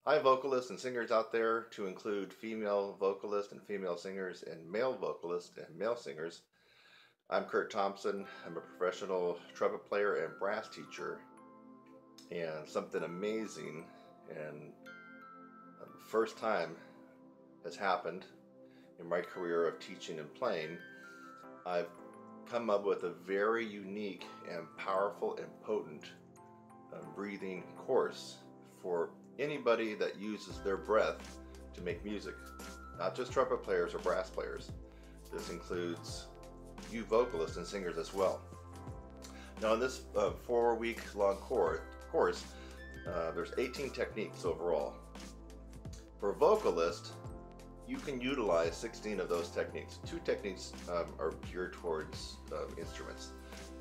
Hi, vocalists and singers out there, to include female vocalists and female singers and male vocalists and male singers. I'm Kurt Thompson. I'm a professional trumpet player and brass teacher. And something amazing and first time has happened in my career of teaching and playing. I've come up with a very unique and powerful and potent breathing course for anybody that uses their breath to make music, not just trumpet players or brass players. This includes you vocalists and singers as well. Now in this 4-week long course, there's 18 techniques overall. For vocalists, you can utilize 16 of those techniques. 2 techniques are geared towards instruments,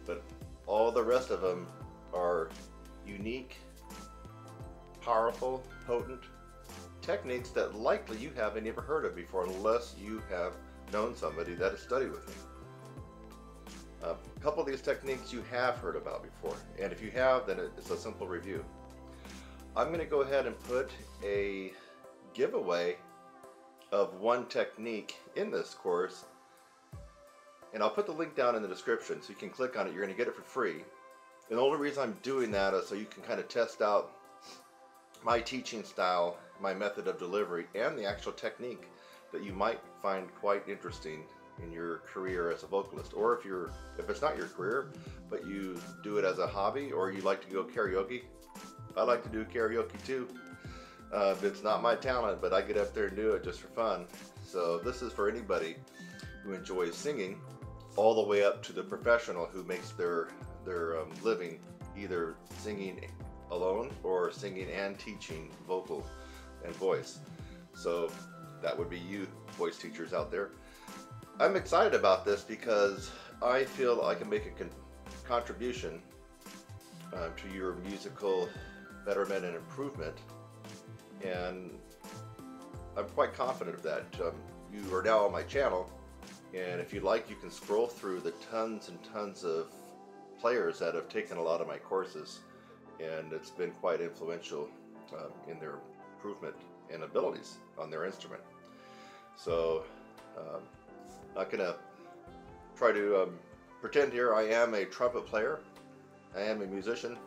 but all the rest of them are unique, powerful, potent techniques that likely you haven't ever heard of before unless you have known somebody that has studied with me. A couple of these techniques you have heard about before, and if you have, then it's a simple review. I'm going to go ahead and put a giveaway of one technique in this course, and I'll put the link down in the description so you can click on it. You're going to get it for free. And the only reason I'm doing that is so you can kind of test out my teaching style, my method of delivery, and the actual technique that you might find quite interesting in your career as a vocalist, or if it's not your career but you do it as a hobby, or you like to go karaoke. I like to do karaoke too. It's not my talent, but I get up there and do it just for fun. So this is for anybody who enjoys singing, all the way up to the professional who makes their living either singing alone or singing and teaching vocal and voice. So that would be you voice teachers out there. I'm excited about this because I feel I can make a contribution to your musical betterment and improvement, and I'm quite confident of that. You are now on my channel, and if you like, you can scroll through the tons and tons of players that have taken a lot of my courses, and it's been quite influential in their improvement and abilities on their instrument. So not gonna try to pretend here. I am a trumpet player, I am a musician,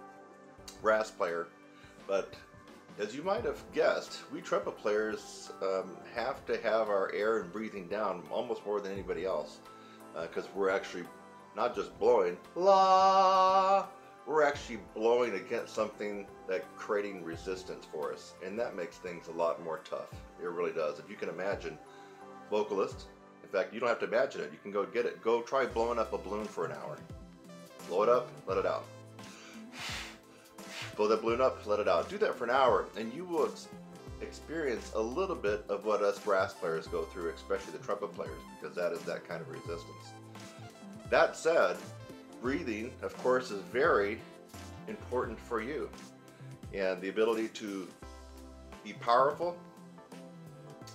brass player, but as you might have guessed, we trumpet players have to have our air and breathing down almost more than anybody else, because we're actually not just blowing la, we're actually blowing against something that's creating resistance for us, and that makes things a lot more tough. It really does. If you can imagine, vocalists, in fact, you don't have to imagine it, you can go get it. Go try blowing up a balloon for an hour. Blow it up, let it out. Blow that balloon up, let it out. Do that for an hour, and you will experience a little bit of what us brass players go through, especially the trumpet players, because that is that kind of resistance. That said, breathing, of course, is very important for you, and the ability to be powerful,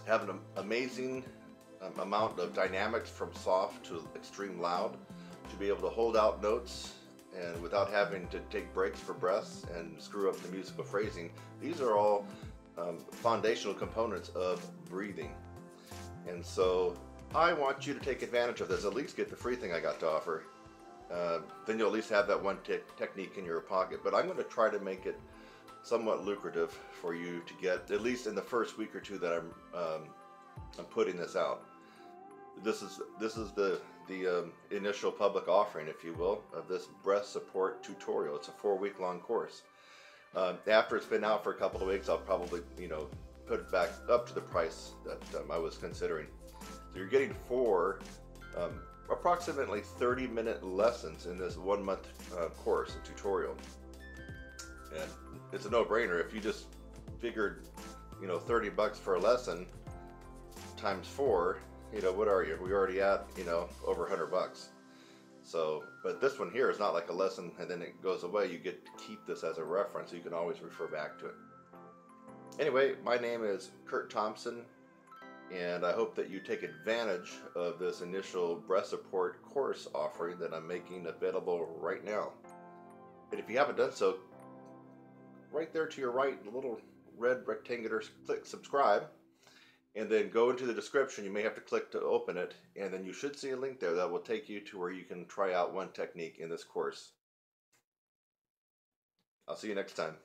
have an amazing amount of dynamics from soft to extreme loud, to be able to hold out notes and without having to take breaks for breaths and screw up the musical phrasing. These are all foundational components of breathing, and so I want you to take advantage of this. At least get the free thing I got to offer. Then you'll at least have that one technique in your pocket, but I'm going to try to make it somewhat lucrative for you to get, at least in the first week or two that I'm putting this out. This is the initial public offering, if you will, of this breath support tutorial. It's a 4-week long course. After it's been out for a couple of weeks, I'll probably put it back up to the price that I was considering. So you're getting 4 approximately 30-minute lessons in this 1-month course, a tutorial. And it's a no-brainer. If you just figured, $30 for a lesson times 4, what are you? We're already at, over $100. So, but this one here is not like a lesson and then it goes away. You get to keep this as a reference, so you can always refer back to it. Anyway, my name is Kurt Thompson, and I hope that you take advantage of this initial breath support course offering that I'm making available right now. And if you haven't done so, right there to your right, the little red rectangular, click subscribe, and then go into the description. You may have to click to open it, and then you should see a link there that will take you to where you can try out one technique in this course. I'll see you next time.